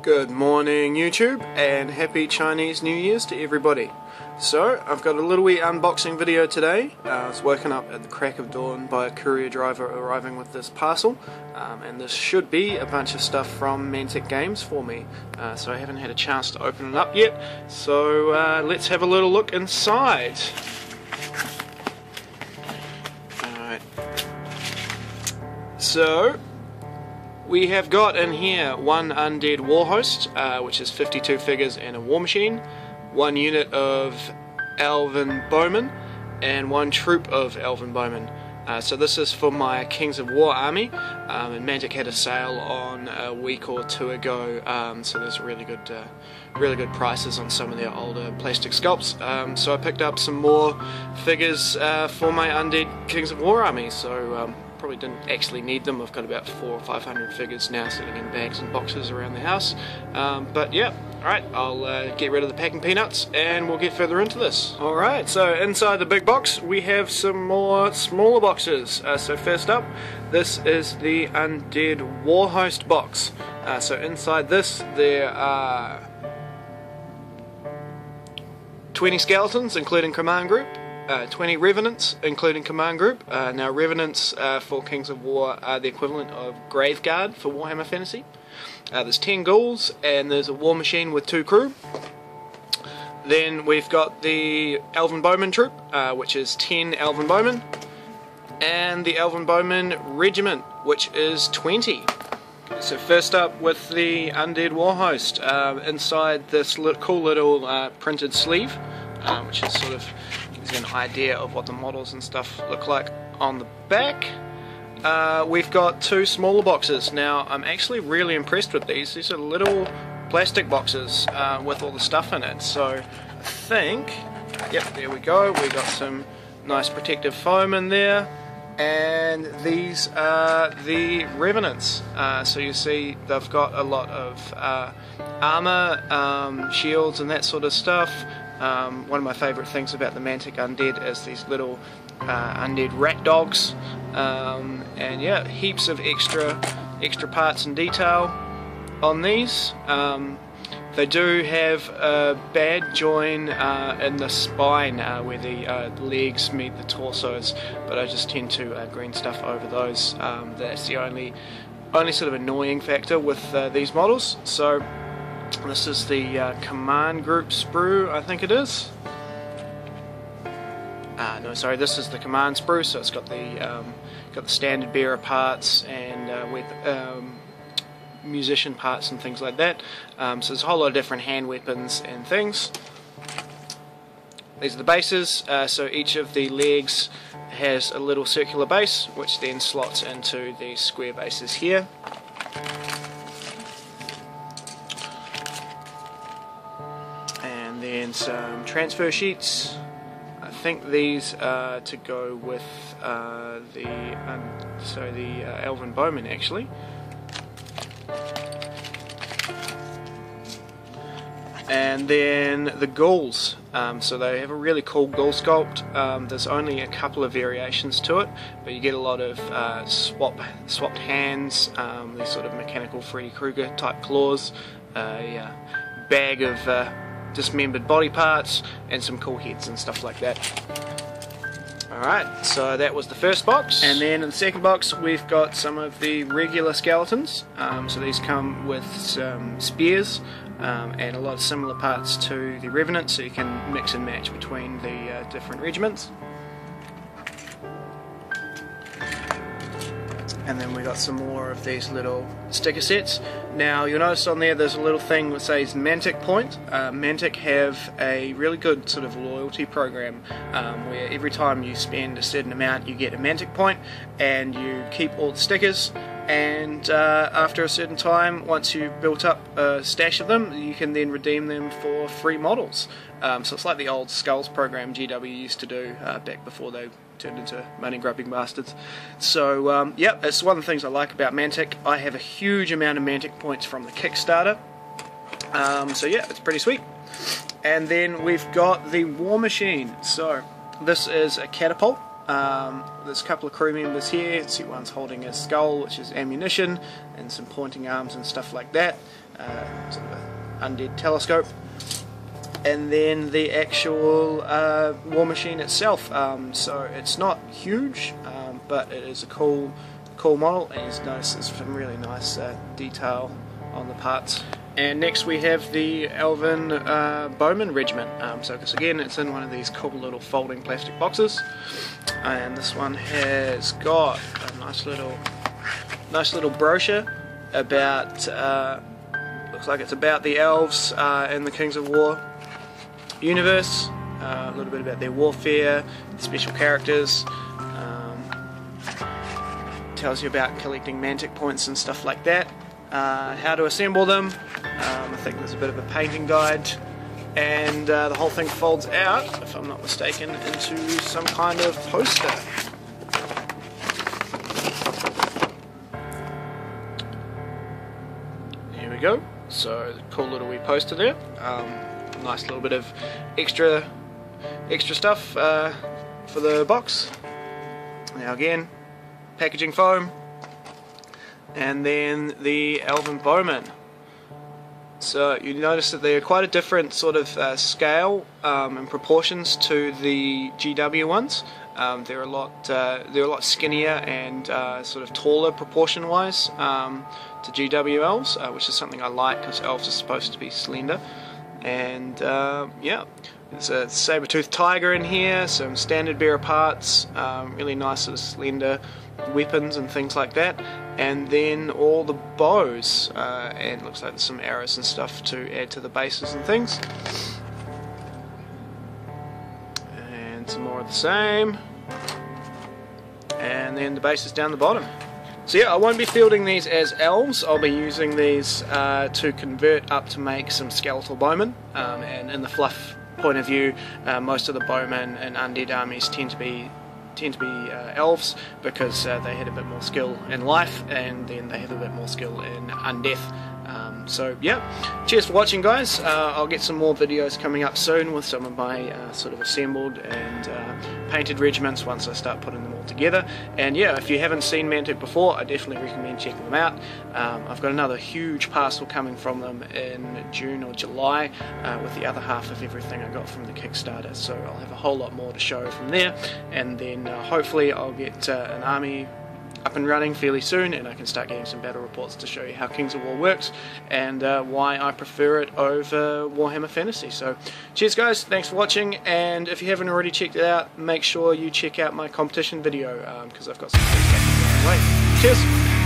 Good morning YouTube, and happy Chinese New Year's to everybody. So, I've got a little wee unboxing video today. I was woken up at the crack of dawn by a courier driver arriving with this parcel, and this should be a bunch of stuff from Mantic Games for me. So I haven't had a chance to open it up yet, so let's have a little look inside. Alright. So, we have got in here one Undead War Host, which is 52 figures and a war machine, one unit of Elven Bowman, and one troop of Elven Bowman. So this is for my Kings of War army, and Mantic had a sale on a week or two ago, so there's really good prices on some of their older plastic sculpts. So I picked up some more figures for my Undead Kings of War army. So probably didn't actually need them. I've got about 400 or 500 figures now sitting in bags and boxes around the house. But yeah, alright, I'll get rid of the packing peanuts and we'll get further into this. Alright, so inside the big box we have some more smaller boxes. So first up, this is the Undead War Host Box. So inside this there are 20 skeletons including command group, 20 Revenants, including command group. Now Revenants for Kings of War are the equivalent of Graveguard for Warhammer Fantasy. There's 10 ghouls, and there's a war machine with 2 crew. Then we've got the Elven Bowman troop, which is 10 Elven Bowmen, and the Elven Bowman Regiment, which is 20. So first up with the Undead War Host, inside this cool little printed sleeve, which is sort of gives you an idea of what the models and stuff look like on the back. We've got 2 smaller boxes. Now I'm actually really impressed with these. These are little plastic boxes with all the stuff in it. So I think, yep, there we go. We got some nice protective foam in there, and these are the Revenants. So you see they've got a lot of armor, shields and that sort of stuff. One of my favourite things about the Mantic Undead is these little Undead rat dogs, and yeah, heaps of extra parts and detail on these. They do have a bad join in the spine where the legs meet the torsos, but I just tend to green stuff over those. That's the only sort of annoying factor with these models. So this is the command group sprue, I think it is. No, sorry, this is the command sprue. So it's got the standard bearer parts and with musician parts and things like that. So there's a whole lot of different hand weapons and things. These are the bases. So each of the legs has a little circular base, which then slots into these square bases here. And some transfer sheets. I think these are to go with the Elven Bowman actually. And then the ghouls. So they have a really cool ghoul sculpt. There's only a couple of variations to it, but you get a lot of swapped hands, these sort of mechanical Freddy Krueger type claws, a bag of dismembered body parts, and some cool heads and stuff like that. Alright, so that was the first box, and then in the second box we've got some of the regular skeletons. So these come with some spears and a lot of similar parts to the Revenant, so you can mix and match between the different regiments. And then we got some more of these little sticker sets. Now you'll notice on there's a little thing that says Mantic Point. Mantic have a really good sort of loyalty program where every time you spend a certain amount you get a Mantic Point, and you keep all the stickers, and after a certain time, once you've built up a stash of them, you can then redeem them for free models. So it's like the old Skulls program GW used to do back before they turned into money grubbing bastards. So yeah, it's one of the things I like about Mantic. I have a huge amount of Mantic points from the Kickstarter. So yeah, it's pretty sweet. And then we've got the war machine. So this is a catapult. There's a couple of crew members here. See, one's holding a skull, which is ammunition, and some pointing arms and stuff like that. Sort of an undead telescope. And then the actual war machine itself. So it's not huge, but it is a cool model, and you notice there's some really nice detail on the parts. And next we have the Elven Bowman Regiment. So because again, it's in one of these cool little folding plastic boxes, and this one has got a nice little brochure about. Looks like it's about the Elves and the Kings of War universe. A little bit about their warfare, special characters. Tells you about collecting Mantic points and stuff like that. How to assemble them. I think there's a bit of a painting guide, and the whole thing folds out, if I'm not mistaken, into some kind of poster. Here we go. So cool little wee poster there. Nice little bit of extra stuff for the box. Now again, packaging foam, and then the Elven Bowman. So you notice that they are quite a different sort of scale and proportions to the GW ones. They're a lot skinnier and sort of taller proportion-wise to GW Elves, which is something I like because Elves are supposed to be slender. And yeah, there's a saber-toothed tiger in here, some standard bearer parts, really nice sort of slender weapons and things like that, and then all the bows, and looks like there's some arrows and stuff to add to the bases and things, and some more of the same, and then the bases down the bottom. So yeah, I won't be fielding these as elves. I'll be using these to convert up to make some skeletal bowmen, and in the fluff point of view, most of the bowmen and undead armies tend to be elves, because they had a bit more skill in life, and then they have a bit more skill in undeath. So yeah, cheers for watching, guys. I'll get some more videos coming up soon with some of my sort of assembled and painted regiments once I start putting them all together. And yeah, if you haven't seen Mantic before, I definitely recommend checking them out. I've got another huge parcel coming from them in June or July, with the other half of everything I got from the Kickstarter, so I'll have a whole lot more to show from there, and then hopefully I'll get an army up and running fairly soon, and I can start getting some battle reports to show you how Kings of War works, and why I prefer it over Warhammer Fantasy. So cheers, guys, thanks for watching, and if you haven't already checked it out, make sure you check out my competition video, because I've got some free stuff on the way. Cheers!